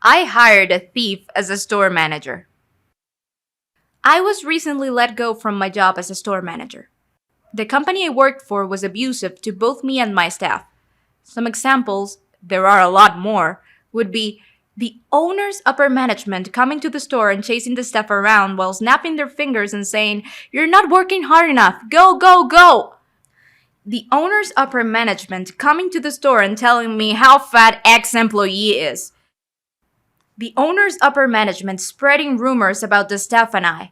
I hired a thief as a store manager. I was recently let go from my job as a store manager. The company I worked for was abusive to both me and my staff. Some examples, there are a lot more, would be the owner's upper management coming to the store and chasing the staff around while snapping their fingers and saying, "You're not working hard enough, go, go, go!" The owner's upper management coming to the store and telling me how fat X employee is. The owner's upper management spreading rumors about the staff and I.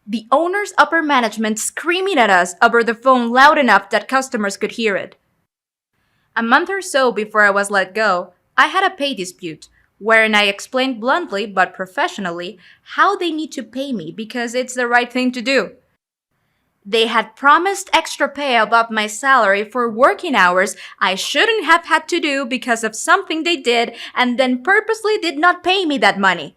The owner's upper management screaming at us over the phone loud enough that customers could hear it. A month or so before I was let go, I had a pay dispute, wherein I explained bluntly but professionally how they need to pay me because it's the right thing to do. They had promised extra pay above my salary for working hours I shouldn't have had to do because of something they did and then purposely did not pay me that money.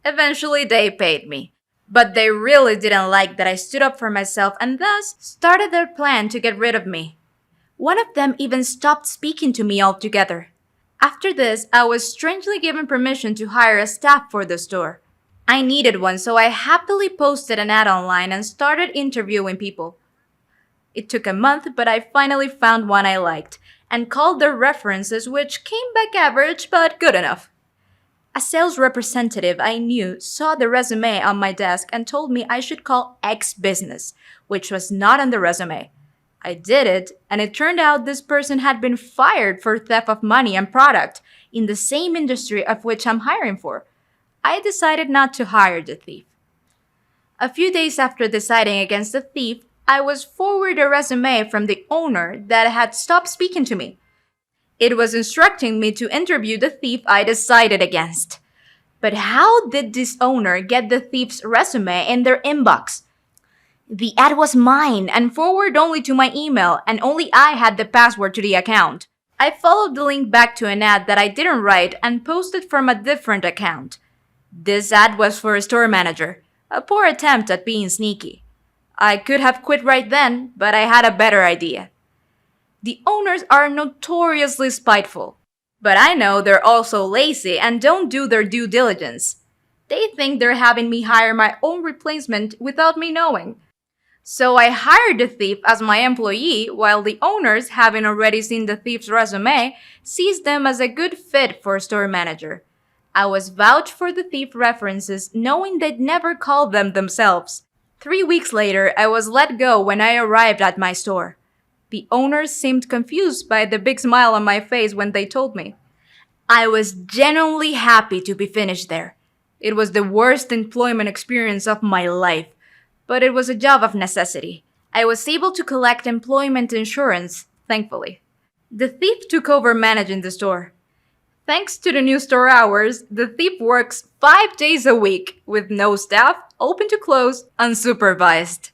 Eventually, they paid me. But they really didn't like that I stood up for myself and thus started their plan to get rid of me. One of them even stopped speaking to me altogether. After this, I was strangely given permission to hire a staff for the store. I needed one, so I happily posted an ad online and started interviewing people. It took a month, but I finally found one I liked and called their references, which came back average but good enough. A sales representative I knew saw the resume on my desk and told me I should call X business, which was not on the resume. I did it, and it turned out this person had been fired for theft of money and product in the same industry of which I'm hiring for. I decided not to hire the thief. A few days after deciding against the thief, I was forwarded a resume from the owner that had stopped speaking to me. It was instructing me to interview the thief I decided against. But how did this owner get the thief's resume in their inbox? The ad was mine and forwarded only to my email, and only I had the password to the account. I followed the link back to an ad that I didn't write and posted from a different account. This ad was for a store manager, a poor attempt at being sneaky. I could have quit right then, but I had a better idea. The owners are notoriously spiteful, but I know they're also lazy and don't do their due diligence. They think they're having me hire my own replacement without me knowing. So I hired the thief as my employee while the owners, having already seen the thief's resume, sees them as a good fit for a store manager. I was vouched for the thief references knowing they'd never called them themselves. 3 weeks later, I was let go when I arrived at my store. The owners seemed confused by the big smile on my face when they told me. I was genuinely happy to be finished there. It was the worst employment experience of my life, but it was a job of necessity. I was able to collect employment insurance, thankfully. The thief took over managing the store. Thanks to the new store hours, the thief works 5 days a week with no staff, open to close, unsupervised.